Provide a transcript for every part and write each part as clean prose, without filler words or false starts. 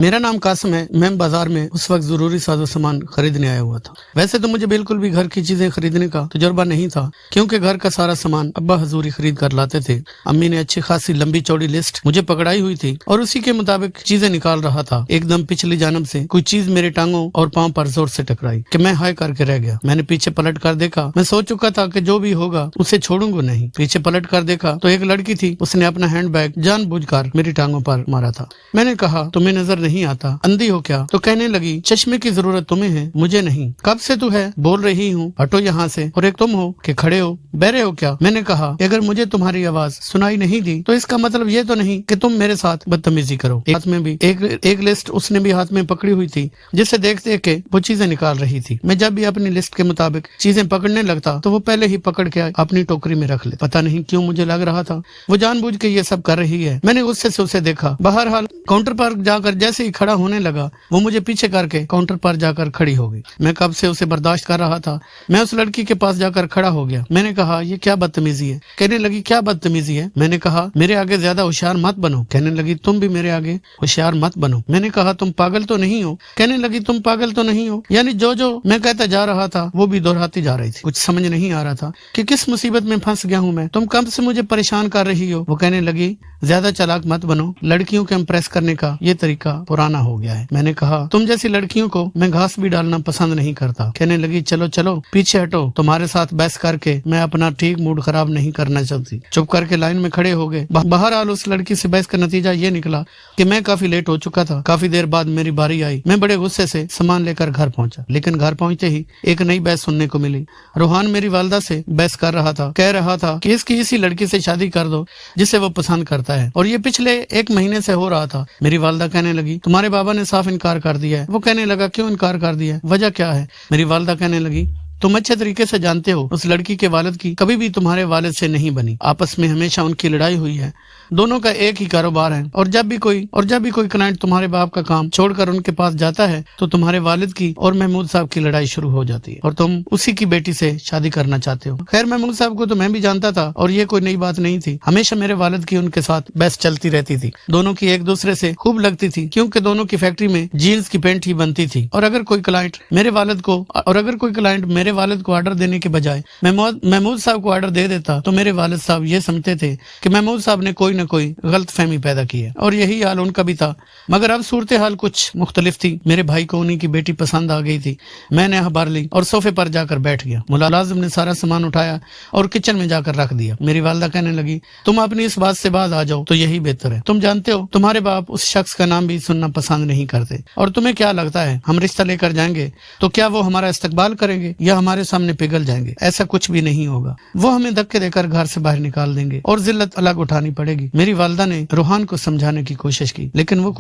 मेरा नाम कासिम है। मैं बाजार में उस वक्त जरूरी साजो सामान खरीदने आया हुआ था। वैसे तो मुझे बिल्कुल भी घर की चीजें खरीदने का तजुर्बा नहीं था, क्योंकि घर का सारा सामान अब्बा हजूरी खरीद कर लाते थे। अम्मी ने अच्छी खासी लंबी चौड़ी लिस्ट मुझे पकड़ाई हुई थी और उसी के मुताबिक चीजें निकाल रहा था। एकदम पिछली जानब से कोई चीज मेरे टांगों और पांव पर जोर से टकराई कि मैं हाय करके रह गया। मैंने पीछे पलट कर देखा। मैं सोच चुका था कि जो भी होगा उसे छोड़ूंगा नहीं। पीछे पलट कर देखा तो एक लड़की थी। उसने अपना हैंडबैग जानबूझकर मेरी टांगों पर मारा था। मैंने कहा, तुम्हें नजर नहीं आता, अंधी हो क्या? तो कहने लगी, चश्मे की जरूरत तुम्हें है, मुझे नहीं। कब से तू है बोल रही हूँ, हटो यहाँ से। और एक तुम हो कि खड़े हो, बहरे हो क्या? मैंने कहा, अगर मुझे तुम्हारी आवाज सुनाई नहीं दी तो इसका मतलब ये तो नहीं कि तुम मेरे साथ बदतमीजी करो। हाथ में भी एक लिस्ट उसने भी हाथ में पकड़ी हुई थी, जिसे देख देख के वो चीजें निकाल रही थी। मैं जब भी अपनी लिस्ट के मुताबिक चीजें पकड़ने लगता तो वो पहले ही पकड़ के अपनी टोकरी में रख ले। पता नहीं क्यों मुझे लग रहा था वो जानबूझ के ये सब कर रही है। मैंने गुस्से से उसे देखा। बहरहाल काउंटर पर जाकर जैसे ही खड़ा होने लगा, वो मुझे पीछे करके काउंटर पर जाकर खड़ी हो गई। मैं कब से उसे बर्दाश्त कर रहा था। मैं उस लड़की के पास जाकर खड़ा हो गया। मैंने कहा, ये क्या बदतमीजी है? कहने लगी, क्या बदतमीजी है? मैंने कहा, मेरे आगे ज्यादा होशियार मत बनो। कहने लगी, तुम भी मेरे आगे होशियार मत बनो। मैंने कहा, तुम पागल तो नहीं हो? कहने लगी, तुम पागल तो नहीं हो? यानी जो जो मैं कहता जा रहा था वो भी दोहराती जा रही थी। कुछ समझ नहीं आ रहा था कि किस मुसीबत में फंस गया हूँ मैं। तुम कब से मुझे परेशान कर रही हो? वो कहने लगी, ज्यादा चालाक मत बनो, लड़कियों को इम्प्रेस करने का ये तरीका पुराना हो गया है। मैंने कहा, तुम जैसी लड़कियों को मैं घास भी डालना पसंद नहीं करता। कहने लगी, चलो चलो पीछे हटो, तुम्हारे साथ बहस करके मैं अपना ठीक मूड खराब नहीं करना चाहती। चुप करके लाइन में खड़े हो गए। बहरहाल उस लड़की से बहस का नतीजा ये निकला कि मैं काफी लेट हो चुका था। काफी देर बाद मेरी बारी आई। मैं बड़े गुस्से से सामान लेकर घर पहुंचा, लेकिन घर पहुंचते ही एक नई बहस सुनने को मिली। रोहान मेरी वालदा से बहस कर रहा था, कह रहा था कि इसकी इसी लड़की से शादी कर दो जिसे वो पसंद करता है, और ये पिछले 1 महीने से हो रहा था। मेरी वालदा कहने लगी, तुम्हारे बाबा ने साफ इनकार कर दिया है। वो कहने लगा, क्यों इनकार कर दिया है, वजह क्या है? मेरी वालदा कहने लगी, तुम अच्छे तरीके से जानते हो उस लड़की के वालिद की कभी भी तुम्हारे वालिद से नहीं बनी। आपस में हमेशा उनकी लड़ाई हुई है। दोनों का एक ही कारोबार है, और जब भी कोई क्लाइंट तुम्हारे बाप का काम छोड़कर उनके पास जाता है तो तुम्हारे वालिद की और महमूद साहब की लड़ाई शुरू हो जाती है, और तुम उसी की बेटी से शादी करना चाहते हो। खैर, महमूद साहब को तो मैं भी जानता था और ये कोई नई बात नहीं थी। हमेशा मेरे वालिद की उनके साथ बहस चलती रहती थी। दोनों की एक दूसरे से खूब लगती थी, क्योंकि दोनों की फैक्ट्री में जीन्स की पैंट ही बनती थी। और अगर कोई क्लाइंट मेरे वालिद को ऑर्डर देने के बजाय महमूद साहब को ऑर्डर दे देता तो मेरे वालिद साहब ये समझते थे कि महमूद साहब ने कोई न कोई गलत फहमी पैदा की है, और यही हाल उनका भी था। मगर अब सूरत हाल कुछ मुख्तलिफ थी। मेरे भाई को उन्हीं की बेटी पसंद आ गई थी। मैंने अखबार ली और सोफे पर जाकर बैठ गया। मुलाजिम ने सारा सामान उठाया और किचन में जाकर रख दिया। मेरी वालदा कहने लगी, तुम अपनी इस बात से बाज आ जाओ तो यही बेहतर है। तुम जानते हो तुम्हारे बाप उस शख्स का नाम भी सुनना पसंद नहीं करते, और तुम्हें क्या लगता है हम रिश्ता लेकर जाएंगे तो क्या वो हमारा इस्तकबाल करेंगे या हमारे सामने पिघल जाएंगे? ऐसा कुछ भी नहीं होगा। वो हमें धक्के देकर घर से बाहर निकाल देंगे और जिल्लत अलग उठानी पड़ेगी। मेरी वालदा ने रोहान को समझाने की कोशिश की, लेकिन वो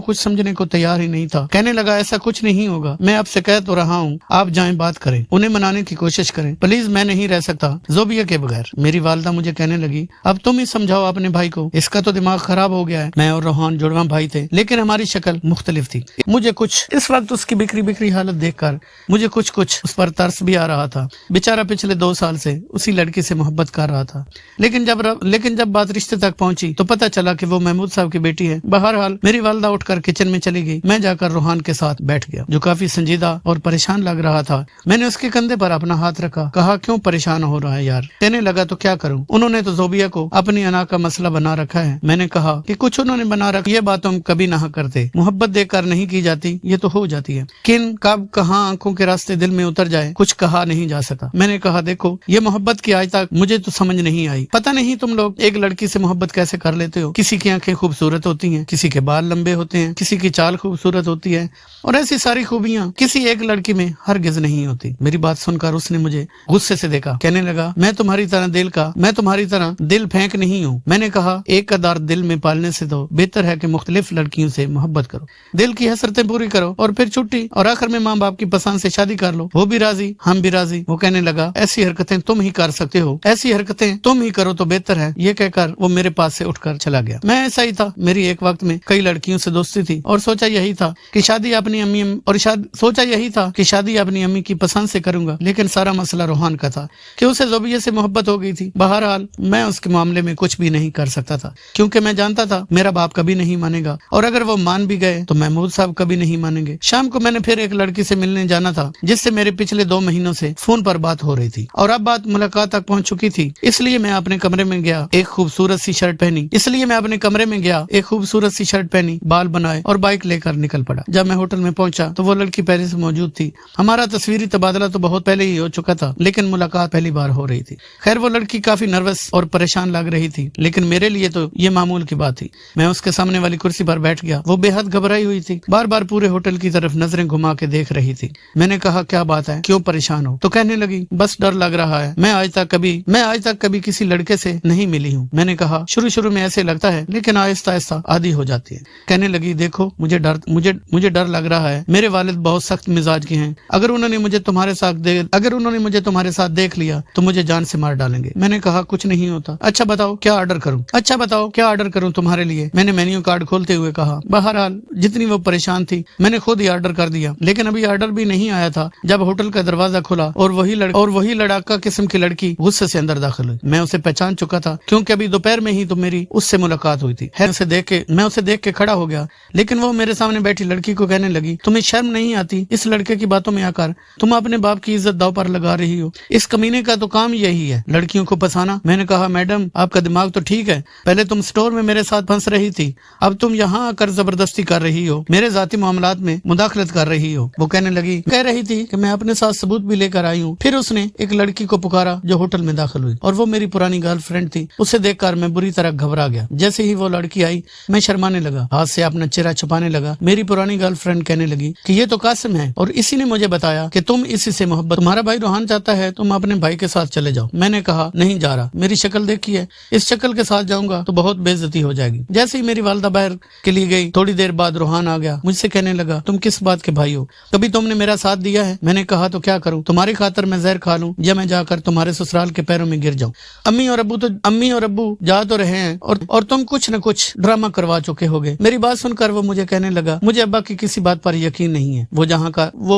कुछ समझने को तैयार ही नहीं था। कहने लगा, ऐसा कुछ नहीं होगा, मैं आपसे कह तो रहा हूँ, आप जाएं बात करें, उन्हें मनाने की कोशिश करें, प्लीज, मैं नहीं रह सकता जोबिया के बगैर। मेरी वालदा मुझे कहने लगी, अब तुम ही समझाओ अपने भाई को, इसका तो दिमाग खराब हो गया है। मैं और रोहान जुड़वा भाई थे, लेकिन हमारी शक्ल मुख्तलिफ थी। मुझे कुछ इस वक्त उसकी बिखरी हालत देखकर मुझे कुछ उस पर तरस भी आ रहा था। बेचारा पिछले 2 साल से उसी लड़की से मोहब्बत कर रहा था, लेकिन जब बात रिश्ते तक पहुंची तो पता चला कि वो महमूद साहब की बेटी है। बहरहाल मेरी वालदा उठकर किचन में चली गई। मैं जाकर रोहान के साथ बैठ गया, जो काफी संजीदा और परेशान लग रहा था। मैंने उसके कंधे पर अपना हाथ रखा। कहा, क्यों परेशान हो रहा है यार? कहने लगा, तो क्या करूं, उन्होंने तो जोबिया को अपनी अना का मसला बना रखा है। मैंने कहा कि कुछ उन्होंने बना रखा, ये बात हम कभी ना करते, मोहब्बत देखकर नहीं की जाती, ये तो हो जाती है। किन कब कहाँ आंखों के रास्ते दिल में उतर जाए कुछ कहा नहीं जा सका। मैंने कहा, देखो, ये मोहब्बत की आज तक मुझे तो समझ नहीं आई। पता नहीं तुम लोग एक लड़की से मोहब्बत कैसे कर लेते हो। किसी की आंखें खूबसूरत होती हैं, किसी के बाल लंबे होते हैं, किसी की चाल खूबसूरत होती है, और ऐसी सारी खूबियां किसी एक लड़की में हरगिज नहीं होती। मेरी बात सुनकर उसने मुझे गुस्से से देखा। कहने लगा, मैं तुम्हारी तरह दिल फेंक नहीं हूँ। मैंने कहा, एक कदार दिल में पालने से तो बेहतर है कि मुख्तलिफ लड़कियों से मोहब्बत करो, दिल की हसरतें पूरी करो और फिर छुट्टी, और आखिर में माँ बाप की पसंद से शादी कर लो, वो भी राजी, हम भी राजी। वो कहने लगा, ऐसी हरकतें तुम ही कर सकते हो, ऐसी हरकतें तुम ही करो तो बेहतर है। ये कहकर वो मेरे पास से उठकर चला गया। मैं ऐसा ही था, मेरी एक वक्त में कई लड़कियों से दोस्ती थी और सोचा यही था कि शादी अपनी अम्मी की पसंद से करूंगा, लेकिन सारा मसला रोहान का था कि उसे ज़ोबिया से मोहब्बत हो गई थी। बहरहाल मैं उसके मामले में कुछ भी नहीं कर सकता था, क्योंकि मैं जानता था मेरा बाप कभी नहीं मानेगा, और अगर वो मान भी गए तो महमूद साहब कभी नहीं मानेंगे। शाम को मैंने फिर एक लड़की से मिलने जाना था, जिससे मेरे पिछले 2 महीनों से फोन पर बात हो रही थी, और अब बात मुलाकात तक पहुंच चुकी थी। इसलिए मैं अपने कमरे में गया, एक खूबसूरत सी शर्ट पहनी, बाल बनाए और बाइक लेकर निकल पड़ा। जब मैं होटल में पहुंचा तो वो लड़की पहले से मौजूद थी। हमारा तस्वीरी तबादला तो बहुत पहले ही हो चुका था, लेकिन मुलाकात पहली बार हो रही थी। खैर, वो लड़की काफी नर्वस और परेशान लग रही थी, लेकिन मेरे लिए तो ये मामूल की बात थी। मैं उसके सामने वाली कुर्सी पर बैठ गया। वो बेहद घबराई हुई थी, बार बार पूरे होटल की तरफ नजरें घुमा के देख रही थी। मैंने कहा, क्या बात है, क्यों परेशान हो? तो कहने लगी, बस डर लग रहा है, मैं आज तक कभी किसी लड़के से नहीं मिली हूँ। मैंने कहा, शुरू में ऐसे लगता है, लेकिन आहिस्ता आहिस्ता आदी हो जाती है। कहने लगी, देखो मुझे डर लग रहा है। मेरे वालिद बहुत सख्त मिजाज के हैं। अगर उन्होंने मुझे तुम्हारे साथ देख लिया तो मुझे जान से मार डालेंगे। मैंने कहा, कुछ नहीं होता। अच्छा बताओ क्या ऑर्डर करूं तुम्हारे लिए? मैंने मेन्यू कार्ड खोलते हुए कहा। बहरहाल जितनी वो परेशान थी, मैंने खुद ही ऑर्डर कर दिया, लेकिन अभी ऑर्डर भी नहीं आया था जब होटल का दरवाजा खुला और वही लड़ाका किस्म की लड़की गुस्से से अंदर दाखिल हुई। मैं उसे पहचान चुका था, क्योंकि अभी दोपहर में ही तो मेरी उससे मुलाकात हुई थी। मैं उसे देख के खड़ा हो गया, लेकिन वो मेरे सामने बैठी लड़की को कहने लगी, तुम्हें शर्म नहीं आती इस लड़के की बातों में आकर? तुम अपने बाप की इज्जत दांव पर लगा रही हो। इस कमीने का तो काम यही है, लड़कियों को फंसाना। मैंने कहा, मैडम आपका दिमाग तो ठीक है, पहले तुम स्टोर में मेरे साथ फंस रही थी, अब तुम यहाँ आकर जबरदस्ती कर रही हो, मेरे जाती मामलात में मुदाखलत कर रही हो। वो कह रही थी कि मैं अपने साथ सबूत भी लेकर आई हूँ। फिर उसने एक लड़की को पुकारा जो होटल में दाखिल हुई, और वो मेरी पुरानी गर्लफ्रेंड थी। उसे देखकर मैं बुरी तरह घबरा गया। जैसे ही वो लड़की आई, मैं शर्माने लगा, हाथ से अपना चेहरा छुपाने लगा। मेरी पुरानी गर्लफ्रेंड कहने लगी कि ये तो कासिम है, और इसी ने मुझे बताया कि तुम इसी से मोहब्बत, तुम्हारा भाई रोहान चाहता है तुम अपने भाई के साथ चले जाओ। मैंने कहा, नहीं जा रहा, मेरी शक्ल देखी है, इस शक्ल के साथ जाऊंगा तो बहुत बेइज्जती हो जाएगी। जैसे ही मेरी वालदा बाहर के लिए गई, थोड़ी देर बाद रोहान आ गया। मुझसे कहने लगा, तुम किस बात के भाई हो? कभी तुमने मेरा साथ दिया है? मैंने कहा, तो क्या करूं, तुम्हारी खातर मैं जहर खा लूं या मैं जाकर तुम्हारे ससुराल के पैरों में गिर जाऊं? अम्मी और अब्बू जा तो रहे हैं और तुम कुछ न कुछ ड्रामा करवा चुके होगे। मेरी बात सुनकर वो मुझे कहने लगा, मुझे अब्बा की किसी बात पर यकीन नहीं है, वो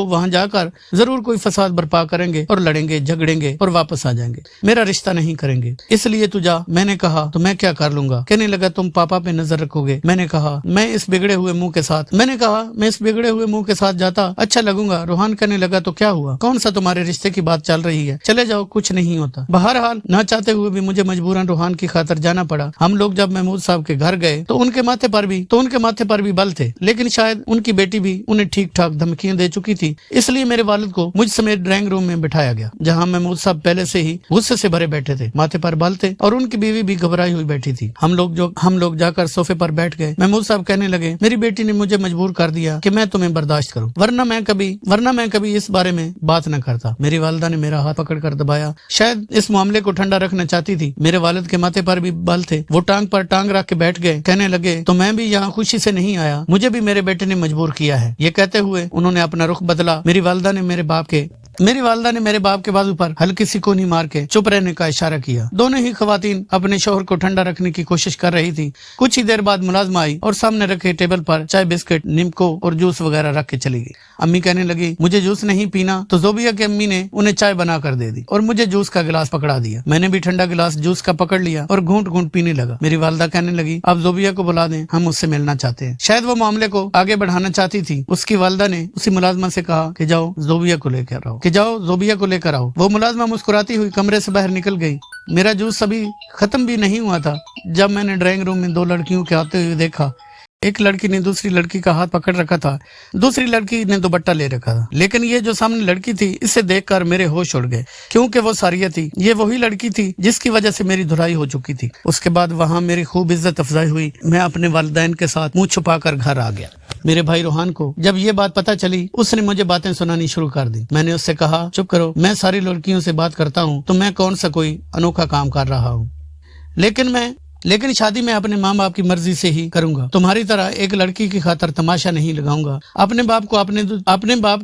वहाँ जाकर जरूर कोई फसाद बर्पा करेंगे और लड़ेंगे झगड़ेंगे और वापस आ जाएंगे, मेरा रिश्ता नहीं करेंगे, इसलिए तू जा। मैंने कहा, तो मैं क्या कर लूंगा? कहने लगा, तुम पापा पे नजर रखोगे। मैंने कहा, मैं इस बिगड़े हुए मुंह के साथ जाता अच्छा लगूंगा। रोहान कहने लगा, तो क्या हुआ, कौन सा तुम्हारे रिश्ते की बात चल रही है, चले जाओ, कुछ नहीं होता। बहरहाल न चाहते हुए भी मुझे मजबूरन रोहान की खातर जाना पड़ा। हम लोग जब महमूद साहब के घर गए तो उनके माथे पर भी बल थे, लेकिन शायद उनकी बेटी भी उन्हें ठीक ठाक धमकियां दे चुकी थी। इसलिए मेरे वालिद को मुझ समेत ड्राइंग रूम में बिठाया गया, जहां महमूद साहब पहले से ही गुस्से से भरे बैठे थे, माथे पर बल थे और उनकी बीवी भी घबराई हुई बैठी थी। हम लोग जाकर सोफे पर बैठ गए। महमूद साहब कहने लगे, मेरी बेटी ने मुझे मजबूर कर दिया कि मैं तुम्हें बर्दाश्त करूं, वरना मैं कभी इस बारे में बात न करता। मेरी वालिदा ने मेरा हाथ पकड़कर दबाया, शायद इस मामले को ठंडा रखना चाहती थी। मेरे वालिद के माथे पर भी बल थे, वो टांग पर टांग रख के बैठ गए। कहने लगे, तो मैं भी यहाँ खुशी से नहीं आया, मुझे भी मेरे बेटे ने मजबूर किया है। ये कहते हुए उन्होंने अपना रुख बदला। मेरी वालिदा ने मेरे बाप के बाजू पर हल्की सी कोनी मार के चुप रहने का इशारा किया। दोनों ही खवातीन अपने शौहर को ठंडा रखने की कोशिश कर रही थी। कुछ ही देर बाद मुलाजमा आई और सामने रखे टेबल पर चाय, बिस्किट, निम्को और जूस वगैरह रख के चली गई। अम्मी कहने लगी, मुझे जूस नहीं पीना, तो ज़ोबिया की अम्मी ने उन्हें चाय बना कर दे दी और मुझे जूस का गिलास पकड़ा दिया। मैंने भी ठंडा गिलास जूस का पकड़ लिया और घूंट घूंट पीने लगा। मेरी वालिदा कहने लगी, आप ज़ोबिया को बुला दें, हम उससे मिलना चाहते हैं। शायद वो मामले को आगे बढ़ाना चाहती थी। उसकी वालिदा ने उसी मुलाजमा से कहा कि जाओ ज़ोबिया को लेकर आओ। वो मुलाजमा मुस्कुराती हुई कमरे से बाहर निकल गई। मेरा जूस अभी खत्म भी नहीं हुआ था जब मैंने ड्राइंग रूम में 2 लड़कियों के आते हुए देखा। एक लड़की ने दूसरी लड़की का हाथ पकड़ रखा था, दूसरी लड़की ने दुपट्टा ले रखा था, लेकिन ये जो सामने लड़की थी, इसे देखकर मेरे होश उड़ गए, क्योंकि वो सारिया थी। ये वही लड़की थी जिसकी वजह से मेरी धुलाई हो चुकी थी। उसके बाद वहाँ मेरी खूब इज्जत अफजाई हुई। मैं अपने वालिदैन के साथ मुंह छुपाकर घर आ गया। मेरे भाई रोहान को जब ये बात पता चली, उसने मुझे बातें सुनानी शुरू कर दी। मैंने उससे कहा, चुप करो, मैं सारी लड़कियों से बात करता हूँ, तो मैं कौन सा कोई अनोखा काम कर रहा हूँ, लेकिन शादी मैं अपने माँ बाप की मर्जी से ही करूंगा। तुम्हारी तरह एक लड़की की खातर तमाशा नहीं लगाऊंगा। अपने बाप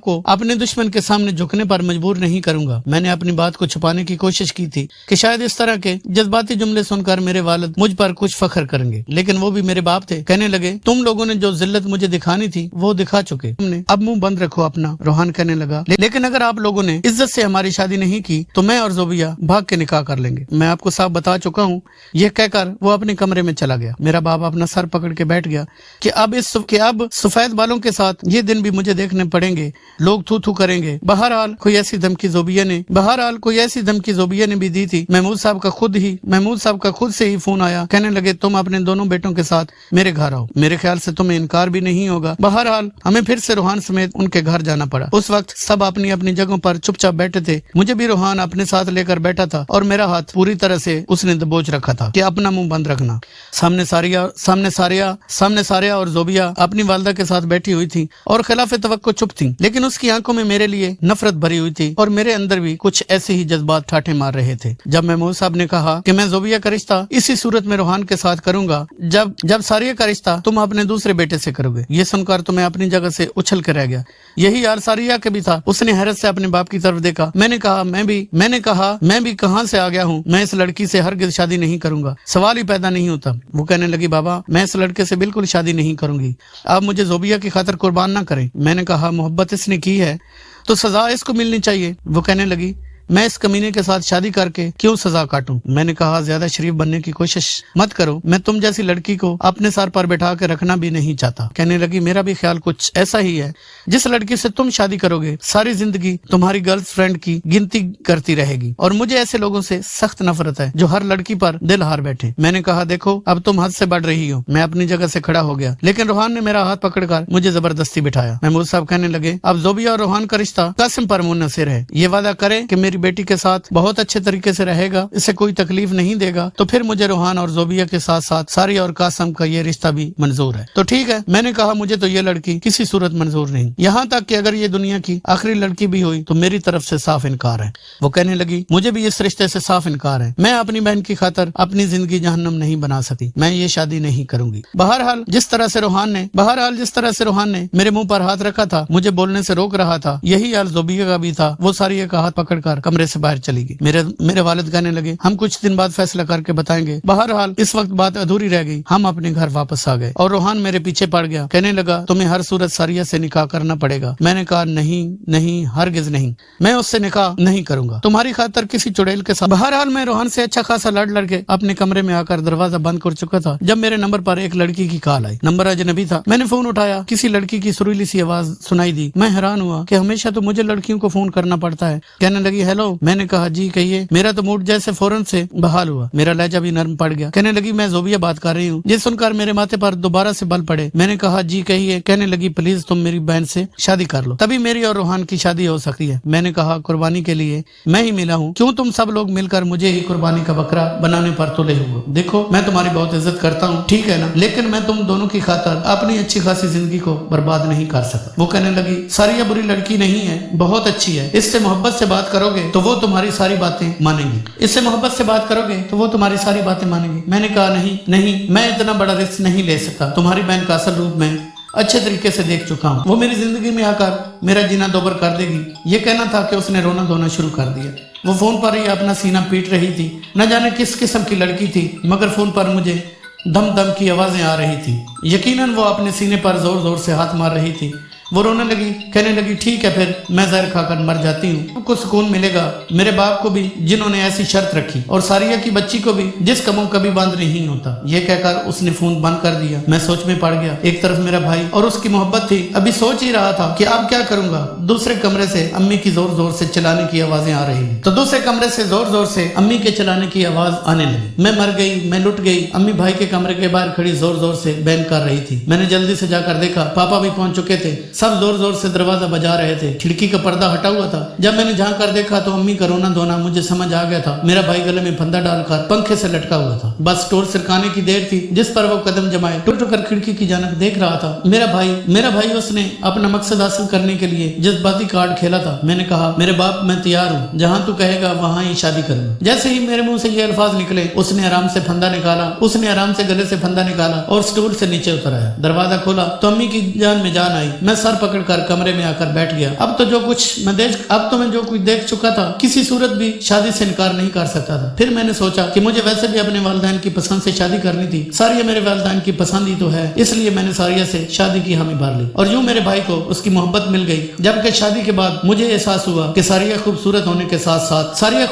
को अपने दुश्मन के सामने झुकने पर मजबूर नहीं करूंगा। मैंने अपनी बात को छुपाने की कोशिश की थी कि शायद इस तरह के जज्बाती जुमले सुनकर मेरे वालिद मुझ पर कुछ फख्र करेंगे, लेकिन वो भी मेरे बाप थे। कहने लगे, तुम लोगों ने जो जिल्लत मुझे दिखानी थी वो दिखा चुके, तुमने अब मुंह बंद रखो अपना। रोहान कहने लगा, लेकिन अगर आप लोगों ने इज्जत से हमारी शादी नहीं की तो मैं और जोबिया भाग के निकाह कर लेंगे। मैं आपको साफ बता चुका हूँ। यह कहकर वो अपने कमरे में चला गया। मेरा बाप अपना सर पकड़ के बैठ गया कि अब सफेद बालों के साथ ये दिन भी मुझे देखने पड़ेंगे। लोग थू थू करेंगे। बहरहाल कोई ऐसी धमकी जोबिया ने भी दी थी। महमूद साहब का खुद से ही फोन आया। कहने लगे, तुम अपने दोनों बेटों के साथ मेरे घर आओ। मेरे ख्याल से तुम्हें इनकार भी नहीं होगा। बहरहाल हमें फिर से रोहान समेत उनके घर जाना पड़ा। उस वक्त सब अपनी अपनी जगहों पर चुपचाप बैठे थे। मुझे भी रोहान अपने साथ लेकर बैठा था और मेरा हाथ पूरी तरह से उसने दबोच रखा था कि अपना मुंह बंद रखना। सामने सारिया और जोबिया अपनी वालदा के साथ बैठी हुई थी और खिलाफ तवक्को चुप थी, लेकिन उसकी आंखों में मेरे लिए नफरत भरी हुई थी और मेरे अंदर भी कुछ ऐसे ही जज्बात ठाठे मार रहे थे। जब महमूद साहब ने कहा कि मैं जोबिया का रिश्ता इसी सूरत में रोहान के साथ करूंगा जब सारिया का रिश्ता तुम अपने दूसरे बेटे से करोगे, ये सुनकर तो मैं अपनी जगह से उछल कर रह गया। यही यार सारिया के भी था। उसने हैरत से अपने बाप की तरफ देखा। मैंने कहा मैं भी कहां से आ गया हूँ। मैं इस लड़की से हरगिज शादी नहीं करूंगा, सवाल ही पैदा नहीं होता। वो कहने लगी, बाबा मैं इस लड़के से बिल्कुल शादी नहीं करूंगी। आप मुझे जोबिया की खातिर कुर्बान ना करें। मैंने कहा, मोहब्बत इसने की है तो सजा इसको मिलनी चाहिए। वो कहने लगी, मैं इस कमीने के साथ शादी करके क्यों सजा काटूं? मैंने कहा, ज्यादा शरीफ बनने की कोशिश मत करो। मैं तुम जैसी लड़की को अपने सर पर बैठा के रखना भी नहीं चाहता। कहने लगी, मेरा भी ख्याल कुछ ऐसा ही है। जिस लड़की से तुम शादी करोगे सारी जिंदगी तुम्हारी गर्ल फ्रेंड की गिनती करती रहेगी और मुझे ऐसे लोगों से सख्त नफरत है जो हर लड़की पर दिल हार बैठे। मैंने कहा, देखो अब तुम हद से बढ़ रही हो। मैं अपनी जगह से खड़ा हो गया, लेकिन रोहान ने मेरा हाथ पकड़कर मुझे जबरदस्ती बिठाया। महमूद साहब कहने लगे, अब जोबिया और रोहान का रिश्ता कसम पर मुनहसर है। ये वादा करे कि मेरी बेटी के साथ बहुत अच्छे तरीके से रहेगा, इसे कोई तकलीफ नहीं देगा, तो फिर मुझे रोहान और जोबिया के साथ साथ सारिया और कासम का ये रिश्ता भी मंजूर है। तो ठीक है। मैंने कहा, मुझे तो ये लड़की किसी सूरत मंजूर नहीं, यहाँ तक कि अगर ये दुनिया की आखिरी लड़की भी हुई तो मेरी तरफ से साफ इनकार है। वो कहने लगी, मुझे भी इस रिश्ते से साफ इनकार है। मैं अपनी बहन की खातिर अपनी जिंदगी जहन्नम नहीं बना सकती। मैं ये शादी नहीं करूंगी। बहरहाल जिस तरह से रोहान ने मेरे मुंह पर हाथ रखा था, मुझे बोलने से रोक रहा था, यही हाल जोबिया का भी था। वो सारिया का हाथ पकड़कर कमरे से बाहर चली गई। मेरे वालिद कहने लगे, हम कुछ दिन बाद फैसला करके बताएंगे। बहरहाल इस वक्त बात अधूरी रह गई। हम अपने घर वापस आ गए और रोहान मेरे पीछे पड़ गया। कहने लगा, तुम्हें हर सूरत सारिया से निकाह करना पड़ेगा। मैंने कहा, नहीं हरगिज नहीं, मैं उससे निकाह नहीं करूंगा तुम्हारी खातिर किसी चुड़ैल के साथ। बहरहाल मैं रोहान से अच्छा खासा लड़ के अपने कमरे में आकर दरवाजा बंद कर चुका था जब मेरे नंबर पर एक लड़की की कॉल आई। नंबर अजनबी था। मैंने फोन उठाया। किसी लड़की की सुरीली सी आवाज सुनाई दी। मैं हैरान हुआ कि हमेशा तो मुझे लड़कियों को फोन करना पड़ता है। कहने लगी, हेलो। मैंने कहा, जी कहिए। मेरा तो मूड जैसे फौरन से बहाल हुआ। मेरा लहजा भी नरम पड़ गया। कहने लगी, मैं जोबिया बात कर रही हूँ। ये सुनकर मेरे माथे पर दोबारा से बल पड़े। मैंने कहा, जी कहिए। कहने लगी, प्लीज तुम मेरी बहन से शादी कर लो, तभी मेरी और रोहान की शादी हो सकती है। मैंने कहा, कुर्बानी के लिए मैं ही मिला हूँ, क्यों तुम सब लोग मिलकर मुझे ही कुर्बानी का बकरा बनाने पर तुले हुए? देखो मैं तुम्हारी बहुत इज्जत करता हूँ, ठीक है ना, लेकिन मैं तुम दोनों की खातिर अपनी अच्छी खासी जिंदगी को बर्बाद नहीं कर सकता। वो कहने लगी, सारिया बुरी लड़की नहीं है, बहुत अच्छी है। इससे मोहब्बत से बात करोगे तो वो तुम्हारी सारी बातें मानेंगी। इससे मोहब्बत से बात करोगे तो वो तुम्हारी सारी बातें मानेंगी। मैंने कहा, नहीं, मैं इतना बड़ा रिस्क नहीं ले सकता। तुम्हारी बहन का असल रूप में अच्छे तरीके से देख चुका हूँ। वो मेरी जिंदगी में आकर मेरा जीना दोबर कर देगी। ये कहना था कि उसने रोना धोना शुरू कर दिया। वो फोन पर ही अपना सीना पीट रही थी। न जाने किस किस्म की लड़की थी, मगर फोन पर मुझे दम दम की आवाजें आ रही थी। यकीनन वो अपने सीने पर जोर जोर से हाथ मार रही थी। वो रोने लगी। कहने लगी, ठीक है, फिर मैं जहर खाकर मर जाती हूँ, आपको सुकून मिलेगा। मेरे बाप को भी, जिन्होंने ऐसी शर्त रखी, और सारिया की बच्ची को भी, जिस कमों कभी बंद नहीं होता। ये कहकर उसने फोन बंद कर दिया। मैं सोच में पड़ गया। एक तरफ मेरा भाई और उसकी मोहब्बत थी। अभी सोच ही रहा था कि अब क्या करूंगा। दूसरे कमरे से अम्मी की जोर जोर से चलाने की आवाजें आ रही हैं। तो दूसरे कमरे से जोर जोर से अम्मी के चलाने की आवाज आने लगी। मैं मर गई, मैं लुट गई। अम्मी भाई के कमरे के बाहर खड़ी जोर जोर से बैन कर रही थी। मैंने जल्दी से जाकर देखा, पापा भी पहुंच चुके थे। सब जोर जोर से दरवाजा बजा रहे थे। खिड़की का पर्दा हटा हुआ था। जब मैंने झांक कर देखा तो अम्मी का रोना धोना मुझे समझ आ गया था। मेरा भाई गले में फंदा डालकर पंखे से लटका हुआ था। बस स्टोर सिरकाने की देर थी जिस पर वो कदम जमाए टुक टुक कर खिड़की की जानब देख रहा था। मेरा भाई उसने अपना मकसद हासिल करने के लिए जज्बाती कार्ड खेला था। मैंने कहा, मेरे बाप मैं तैयार हूँ, जहाँ तू कहेगा वहाँ ही शादी करूंगा। जैसे ही मेरे मुंह से ये अल्फाज निकले उसने आराम से गले से फंदा निकाला और स्टूल से नीचे उतर आया। दरवाजा खोला तो अम्मी की जान में जान आई। मैं सर पकड़कर कमरे में आकर बैठ गया। अब तो मैं जो कुछ देख चुका था किसी सूरत भी शादी से इनकार नहीं कर सकता था। फिर मैंने सोचा कि मुझे वैसे भी अपने वालिदैन की पसंद से शादी करनी थी। सारिया मेरे वालिदैन की पसंद ही तो है, इसलिए मैंने सारिया से शादी की हामी भर ली और यूं मेरे भाई को उसकी मोहब्बत मिल गई। जबकि शादी के बाद मुझे एहसास हुआ कि सारिया खूबसूरत होने के साथ साथ सारिया